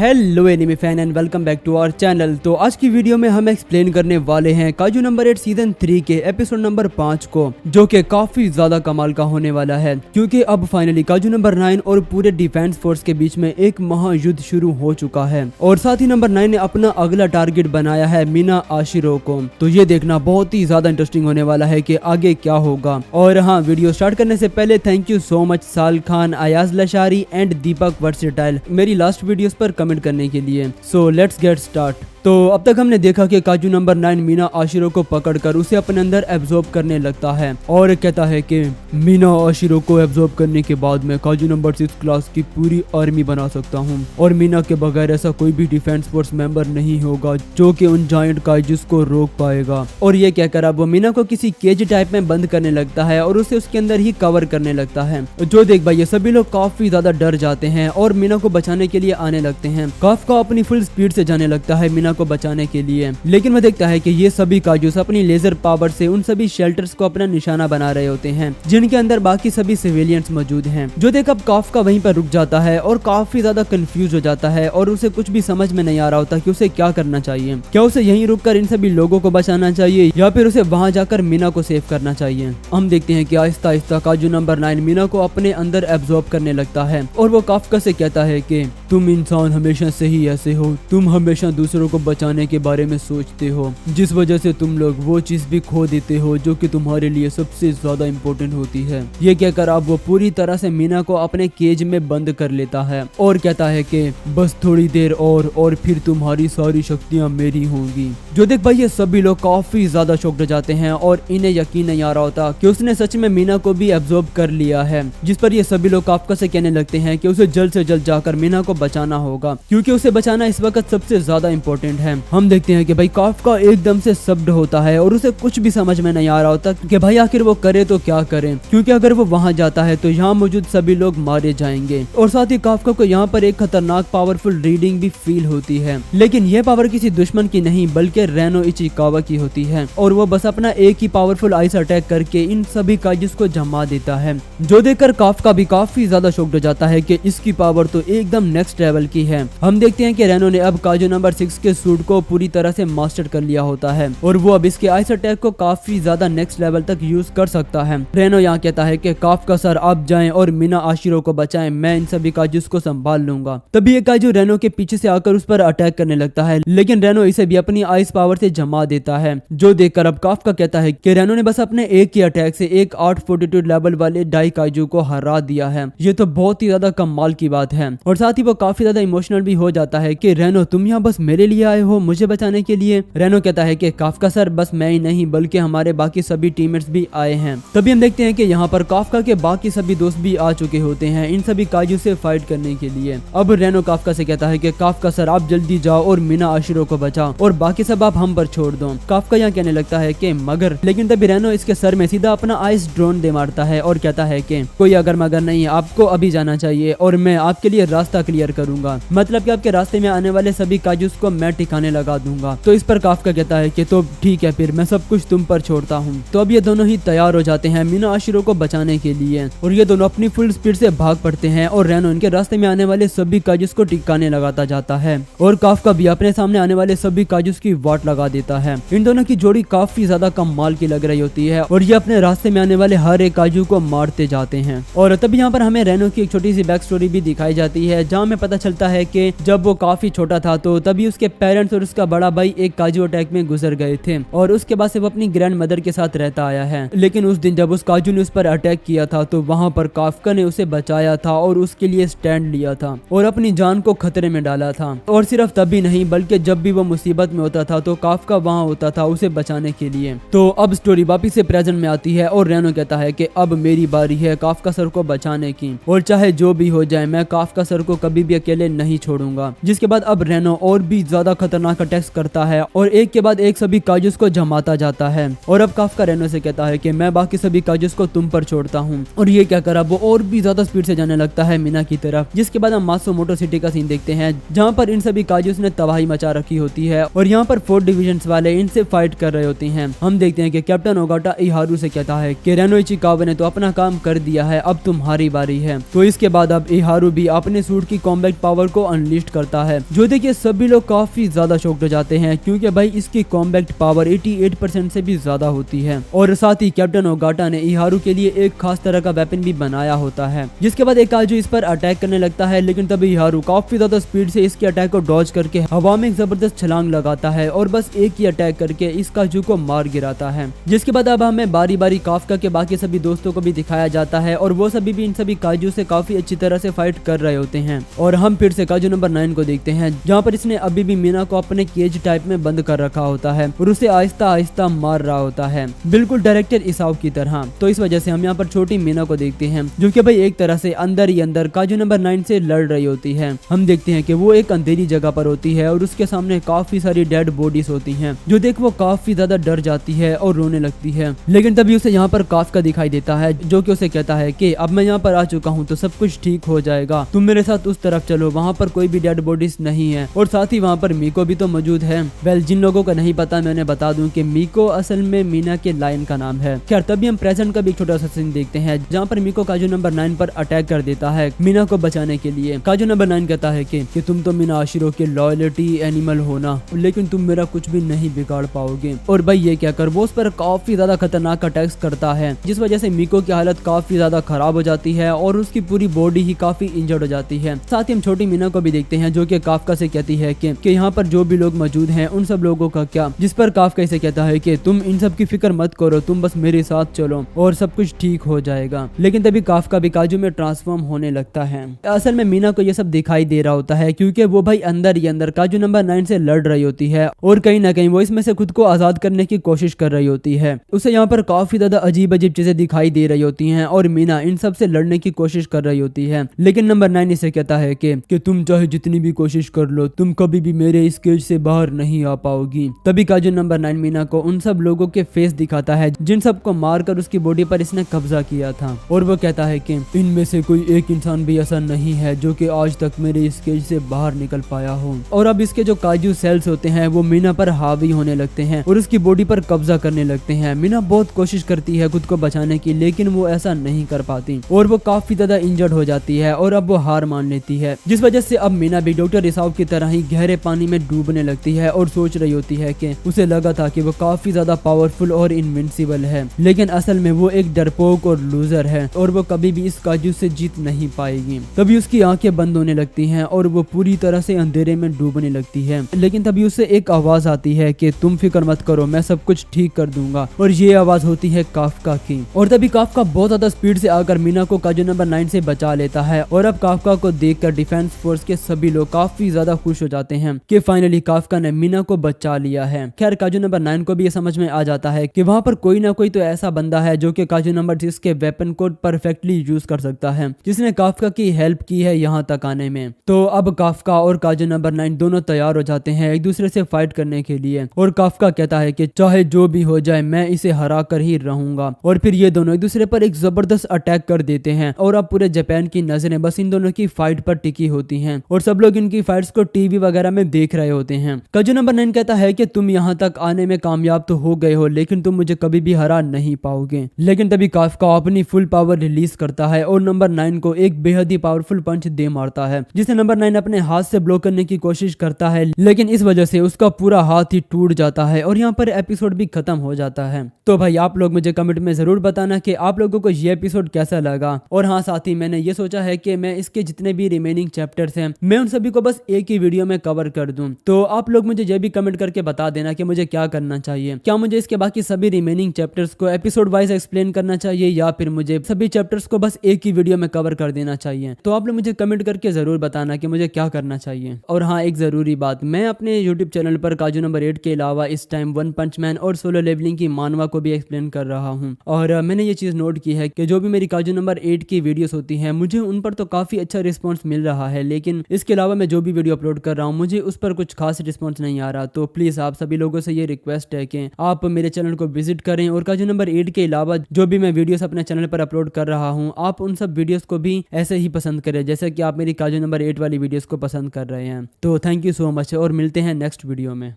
Hello anime fan and welcome back to our channel. तो आज की वीडियो में हम एक्सप्लेन करने वाले हैं काजू नंबर 8 सीजन 3 के एपिसोड नंबर 5 को, जो कि काफी ज्यादा कमाल का होने वाला है क्योंकि अब फाइनली काजू नंबर 9 और पूरे डिफेंस फोर्स के बीच में एक महायुद्ध शुरू हो चुका है और साथ ही नंबर 9 ने अपना अगला टारगेट बनाया है मीना आशिरो को। तो ये देखना बहुत ही ज्यादा इंटरेस्टिंग होने वाला है कि आगे क्या होगा। और हाँ, वीडियो स्टार्ट करने से पहले थैंक यू सो मच साल Khan, Ayaz Lashari and Deepak versatile मेरी लास्ट वीडियोस पर कमेंट करने के लिए। So let's get start. तो अब तक हमने देखा कि काजू नंबर 9 मीना आशिरो को पकड़कर उसे अपने अंदर एब्जॉर्ब करने लगता है और कहता है कि मीना आशिरो को एब्जॉर्ब करने के बाद मैं काजू नंबर 6 क्लास की पूरी आर्मी बना सकता हूं और मीना के बगैर ऐसा कोई भी डिफेंस फोर्स मेंबर नहीं होगा जो कि उन जायंट काइजूस को रोक पाएगा। और ये कहकर अब वो मीना को किसी केज टाइप में बंद करने लगता है और उसे उसके अंदर ही कवर करने लगता है। जो देख भाई, ये सभी लोग काफी ज्यादा डर जाते हैं और मीना को बचाने के लिए आने लगते हैं। काफका अपनी फुल स्पीड से जाने लगता है मीना को बचाने के लिए, लेकिन वह देखता है कि ये सभी काजूस अपनी लेजर पावर से उन सभी शेल्टर्स को अपना निशाना बना रहे होते हैं जिनके अंदर बाकी सभी सिविलियंस मौजूद हैं। जो देख अब काफका वहीं पर रुक जाता है और काफी ज्यादा कंफ्यूज हो जाता है और उसे कुछ भी समझ में नहीं आ रहा होता कि उसे क्या करना चाहिए। क्या उसे यहीं रुककर इन सभी लोगों को बचाना चाहिए या फिर उसे वहां जाकर मीना को सेव करना चाहिए। हम देखते हैं कि आहिस्ता आहिस्ता काजू नंबर 9 मीना को अपने अंदर एब्जॉर्ब करने लगता है और वो काफका से कहता है कि तुम इंसान हमेशा से ही ऐसे हो, तुम हमेशा दूसरों को बचाने के बारे में सोचते हो, जिस वजह से तुम लोग वो चीज भी खो देते हो जो कि तुम्हारे लिए सबसे ज्यादा इम्पोर्टेंट होती है। ये कहकर अब वो पूरी तरह से मीना को अपने केज में बंद कर लेता है और कहता है कि बस थोड़ी देर और फिर तुम्हारी सारी शक्तियां मेरी होंगी। जो देख भाई, ये सभी लोग काफी ज्यादा शॉक्ड हो जाते हैं और इन्हें यकीन नहीं आ रहा होता कि उसने सच में मीना को भी एब्जॉर्ब कर लिया है। जिस पर ये सभी लोग काफका से कहने लगते हैं कि उसे जल्द से जल्द जाकर मीना को बचाना होगा क्योंकि उसे बचाना इस वक्त सबसे ज्यादा इम्पोर्टेंट है। हम देखते हैं कि भाई काफका एकदम से सब्ड होता है और उसे कुछ भी समझ में नहीं आ रहा होता कि भाई आखिर वो करे तो क्या करे, क्योंकि अगर वो वहां जाता है तो यहाँ मौजूद सभी लोग मारे जाएंगे। और साथ ही काफका को यहाँ पर एक खतरनाक पावरफुल रीडिंग भी फील होती है, लेकिन यह पावर किसी दुश्मन की नहीं बल्कि रेनो इचिकावा की होती है और वो बस अपना एक ही पावरफुल आइस अटैक करके इन सभी काइजूस को जमा देता है। जो देखकर काफका भी काफी ज्यादा शॉक्ड हो जाता है कि इसकी पावर तो एकदम नेक्स्ट लेवल की है। हम देखते हैं कि रेनो ने अब काजू नंबर 6 के सूट को पूरी तरह से मास्टर कर लिया होता है और वो अब इसके आइस अटैक को काफी ज्यादा नेक्स्ट लेवल तक यूज कर सकता है। रेनो यहाँ कहता है कि काफका सर आप जाएं और मीना आशिरो को बचाएं, मैं इन सभी काजूस को संभाल लूंगा। तभी ये काजू रेनो के पीछे से आकर उस पर अटैक करने लगता है, लेकिन रेनो इसे भी अपनी आइस पावर से जमा देता है। जो देखकर अब काफका कहता है कि रेनो ने बस अपने एक ही अटैक से एक 842 लेवल वाले डाई काजू को हरा दिया है। ये तो बहुत ही ज्यादा कमाल की बात है। और साथ ही वो काफी ज्यादा इमोशनल भी हो जाता है कि रेनो तुम यहाँ बस मेरे लिए आए हो, मुझे बचाने के लिए। रेनो कहता है कि काफका सर बस मैं ही नहीं बल्कि हमारे बाकी सभी टीममेट्स भी आए हैं। तभी हम देखते हैं कि यहाँ पर काफका के बाकी सभी दोस्त भी आ चुके होते हैं इन सभी काजू से फाइट करने के लिए। अब रेनो काफका से कहता है कि काफका सर आप जल्दी जाओ और मीना आशिरो को बचाओ और बाकी सब आप हम पर छोड़ दो। काफका यहाँ कहने लगता है कि मगर, लेकिन तभी रेनो इसके सर में सीधा अपना आइस ड्रोन दे मारता है और कहता है कि कोई अगर मगर नहीं, आपको अभी जाना चाहिए और मैं आपके लिए रास्ता क्लियर करूंगा, मतलब कि आपके रास्ते में आने वाले सभी काजूस को मैं ठिकाने लगा दूंगा। तो इस पर काफका कहता है कि तो ठीक है, फिर मैं सब कुछ तुम पर छोड़ता हूँ। तो अब ये दोनों ही तैयार हो जाते हैं मीना आशिरो को बचाने के लिए और ये दोनों अपनी फुल स्पीड से भाग पड़ते हैं और रेनो इनके रास्ते में आने वाले सभी काजूस को ठिकाने लगाता जाता है और काफका भी अपने सामने आने वाले सभी काजूस की वाट लगा देता है। इन दोनों की जोड़ी काफी ज्यादा कमाल की लग रही होती है और ये अपने रास्ते में आने वाले हर एक काजू को मारते जाते हैं। और तब यहाँ पर हमें रेनो की एक छोटी सी बैक स्टोरी भी दिखाई जाती है जहाँ में पता चलता है कि जब वो काफी छोटा था तो तभी उसके पेरेंट्स और उसका बड़ा भाई एक काजू अटैक में गुजर गए थे और उसके बाद से वो अपनी ग्रैंड मदर के साथ रहता आया है। लेकिन उस दिन जब उस काजू ने उस पर अटैक किया था तो वहाँ पर काफका ने उसे बचाया था और उसके लिए स्टैंड लिया था और अपनी जान को खतरे में डाला था। और सिर्फ तभी नहीं बल्कि जब भी वो मुसीबत में होता था तो काफका वहाँ होता था उसे बचाने के लिए। तो अब स्टोरी वापिस से प्रेजेंट में आती है और रेनो कहता है कि अब मेरी बारी है काफका सर को बचाने की और चाहे जो भी हो जाए मैं काफका सर को कभी भी अकेले नहीं छोड़ूंगा। जिसके बाद अब रेनो और भी ज्यादा खतरनाक अटैक्स करता है और एक के बाद एक सभी काजूस को जमाता जाता है और अब काफका रेनो से कहता है कि मैं बाकी सभी काजूस को तुम पर छोड़ता हूँ। और ये क्या करा, वो और भी ज्यादा स्पीड से जाने लगता है मीना की तरफ। जिसके बाद हम मात्सुमोटो सिटी का सीन देखते हैं जहाँ पर इन सभी काजूस ने तबाही मचा रखी होती है और यहाँ पर 4 डिविजन्स वाले इनसे फाइट कर रहे होते हैं। हम देखते हैं कि कैप्टन ओगाटा इहारू से कहता है कि रेनो इचिकावा ने तो अपना काम कर दिया है, अब तुम्हारी बारी है। तो इसके बाद अब इहारू भी अपने सूट की कॉम्बैट पावर को अनलिस्ट करता है, जो देखिए सभी लोग काफी ज्यादा शॉक्ड हो जाते हैं क्योंकि भाई इसकी कॉम्बैट पावर 88% से भी ज्यादा होती है। और साथ ही कैप्टन ओगाटा ने इहारू के लिए एक खास तरह का वेपन भी बनाया होता है। जिसके बाद एक काजू इस पर अटैक करने लगता है, लेकिन तभी इहारू काफी ज्यादा स्पीड से इसके अटैक को डॉज करके हवा में एक जबरदस्त छलांग लगाता है और बस एक ही अटैक करके इस काजू को मार गिराता है। जिसके बाद अब हमें बारी बारी काफ्का के बाकी सभी दोस्तों को भी दिखाया जाता है और वो सभी भी इन सभी काजू से काफी अच्छी तरह से फाइट कर रहे होते हैं। और हम फिर से काजू नंबर 9 को देखते हैं, जहाँ पर इसने अभी भी मीना को अपने केज टाइप में बंद कर रखा होता है और उसे आहिस्ता आहिस्ता मार रहा होता है, बिल्कुल डायरेक्टर इसाव की तरह। तो इस वजह से हम यहाँ पर छोटी मीना को देखते हैं, जो कि भाई एक तरह से अंदर ही अंदर काजू नंबर 9 से लड़ रही होती है। हम देखते हैं कि वो एक अंधेरी जगह पर होती है और उसके सामने काफी सारी डेड बॉडीज होती हैं, जो देख वो काफी ज्यादा डर जाती है और रोने लगती है। लेकिन तभी उसे यहाँ पर काफ्का दिखाई देता है, जो कि उसे कहता है कि अब मैं यहाँ पर आ चुका हूँ तो सब कुछ ठीक हो जाएगा, तुम मेरे साथ उस तरफ चलो, वहाँ पर कोई भी डेड बॉडीज नहीं है और साथ ही वहाँ पर मीको भी तो मौजूद है। वेल, जिन लोगों को नहीं पता मैं उन्हें बता दूं कि मीको असल में मीना के लाइन का नाम है। खैर, तभी हम प्रेजेंट का भी एक छोटा सा सीन देखते हैं, जहाँ पर मीको काजू नंबर 9 पर अटैक कर देता है मीना को बचाने के लिए। काजू नंबर 9 कहता है कि तुम तो मीना आशिरो के लॉयल्टी एनिमल हो ना, लेकिन तुम मेरा कुछ भी नहीं बिगाड़ पाओगे। और भाई ये क्या कर वो उस पर काफी ज्यादा खतरनाक अटैक्स करता है, जिस वजह से मीको की हालत काफी ज्यादा खराब हो जाती है और उसकी पूरी बॉडी ही काफी इंजर्ड हो जाती है। साथ ही हम छोटी मीना को भी देखते हैं, जो कि काफ्का से कहती है कि यहाँ पर जो भी लोग मौजूद हैं उन सब लोगों का क्या, जिस पर काफ्का इसे कहता है कि तुम इन सब की फिक्र मत करो, तुम बस मेरे साथ चलो और सब कुछ ठीक हो जाएगा। लेकिन तभी काफ्का भी काजू में ट्रांसफॉर्म होने लगता है। असल में मीना को ये सब दिखाई दे रहा होता है क्योंकि वो भाई अंदर ही अंदर काजू नंबर 9 से लड़ रही होती है और कहीं ना कहीं वो इसमें से खुद को आजाद करने की कोशिश कर रही होती है। उसे यहाँ पर काफी ज्यादा अजीब अजीब चीजें दिखाई दे रही होती हैं और मीना इन सब से लड़ने की कोशिश कर रही होती है। लेकिन नंबर 9 इसे कहता है कि तुम चाहे जितनी भी कोशिश कर लो, तुम कभी भी मेरे इस केज से बाहर नहीं आ पाओगी। तभी काजू नंबर 9 मीना को उन सब लोगों के फेस दिखाता है जिन सबको मारकर उसकी बॉडी पर इसने कब्जा किया था और वो कहता है कि इनमें से कोई एक इंसान भी ऐसा नहीं है जो कि आज तक मेरे इस केज से बाहर निकल पाया हो। और अब इसके जो काजू सेल्स होते हैं वो मीना पर हावी होने लगते हैं और उसकी बॉडी पर कब्जा करने लगते हैं। मीना बहुत कोशिश करती है खुद को बचाने की, लेकिन वो ऐसा नहीं कर पाती और वो काफी ज्यादा इंजर्ड हो जाती है और अब वो हार मान लेती है, जिस वजह से अब मीना भी डॉक्टर इसाव की तरह ही गहरे पानी में डूबने लगती है और सोच रही होती है कि उसे लगा था कि वो काफी ज्यादा पावरफुल और इनविंसिबल है, लेकिन असल में वो एक डरपोक और लूजर है और वो कभी भी इस काजू से जीत नहीं पाएगी। तभी उसकी आंखें बंद होने लगती हैं और वो पूरी तरह से अंधेरे में डूबने लगती है। लेकिन तभी उसे एक आवाज आती है कि तुम फिक्र मत करो, मैं सब कुछ ठीक कर दूंगा। और ये आवाज होती है काफ्का की। और तभी काफ्का बहुत ज्यादा स्पीड से आकर मीना को काजू नंबर 9 से बचा लेता है और अब काफ्का को देखकर डिफेंस फोर्स के सभी लोग काफी ज्यादा खुश हो जाते हैं कि फाइनली काफ्का ने मीना को बचा लिया है। खैर, काजू नंबर 9 को भी ये समझ में आ जाता है कि वहाँ पर कोई ना कोई तो ऐसा बंदा है जो कि काजू नंबर 6 के वेपन को परफेक्टली यूज कर सकता है, जिसने काफ्का की हेल्प की है यहाँ तक आने में। तो अब काफ्का और काजू नंबर 9 दोनों तैयार हो जाते हैं एक दूसरे से फाइट करने के लिए और काफ्का कहता है कि चाहे जो भी हो जाए मैं इसे हरा कर ही रहूंगा। और फिर ये दोनों एक दूसरे पर एक जबरदस्त अटैक कर देते हैं और अब पूरे जापान की नजरें बस इन दोनों की फाइट पर टिकी होती हैं और सब लोग इनकी फाइट्स को टीवी वगैरह में देख रहे होते हैं। काजू नंबर 9 कहता है कि तुम यहाँ तक आने में कामयाब तो हो गए हो, लेकिन तुम मुझे कभी भी हरा नहीं पाओगे। लेकिन तभी काफ्का अपनी फुल पावर रिलीज करता है और नंबर 9 को एक बेहद ही पावरफुल पंच दे मारता है, जिसे नंबर 9 अपने हाथ से ब्लॉक करने की कोशिश करता है, लेकिन इस वजह से उसका पूरा हाथ ही टूट जाता है और यहाँ पर एपिसोड भी खत्म हो जाता है। तो भाई आप लोग मुझे कमेंट में जरूर बताना कि आप लोगों को ये एपिसोड कैसा लगा। और हाँ, साथ ही मैंने ये सोचा है कि मैं इसके जितने भी रिमेनिंग चैप्टर्स हैं मैं उन सभी को बस एक ही वीडियो में कवर कर दूं। तो आप लोग मुझे ये भी कमेंट करके बता देना कि मुझे क्या करना चाहिए। क्या मुझे इसके बाकी सभी रिमेनिंग चैप्टर्स को एपिसोड वाइज एक्सप्लेन करना चाहिए या फिर मुझे सभी चैप्टर्स को बस एक ही वीडियो में कवर कर देना चाहिए। तो आप लोग मुझे कमेंट करके जरूर बताना कि मुझे क्या करना चाहिए। और हाँ, एक जरूरी बात, मैं अपने यूट्यूब चैनल पर काजू नंबर 8 के अलावा इस टाइम वन पंच मैन और सोलो लेवलिंग की मानवा को भी एक्सप्लेन कर रहा हूँ। और मैंने ये चीज नोट की है कि जो भी मेरी काजू नंबर 8 की वीडियोस होती हैं मुझे उन पर तो काफी अच्छा रिस्पॉन्स मिल रहा है, लेकिन इसके अलावा मैं जो भी वीडियो अपलोड कर रहा हूँ मुझे उस पर कुछ खास रिस्पॉन्स नहीं आ रहा। तो प्लीज आप सभी लोगों से ये रिक्वेस्ट है कि आप मेरे चैनल को विजिट करें और काजू नंबर 8 के अलावा जो भी मैं वीडियोस अपने चैनल पर अपलोड कर रहा हूँ आप उन सब वीडियोस को भी ऐसे ही पसंद करें जैसे कि आप मेरी काजू नंबर 8 वाली वीडियोस को पसंद कर रहे हैं। तो थैंक यू सो मच और मिलते हैं नेक्स्ट वीडियो में।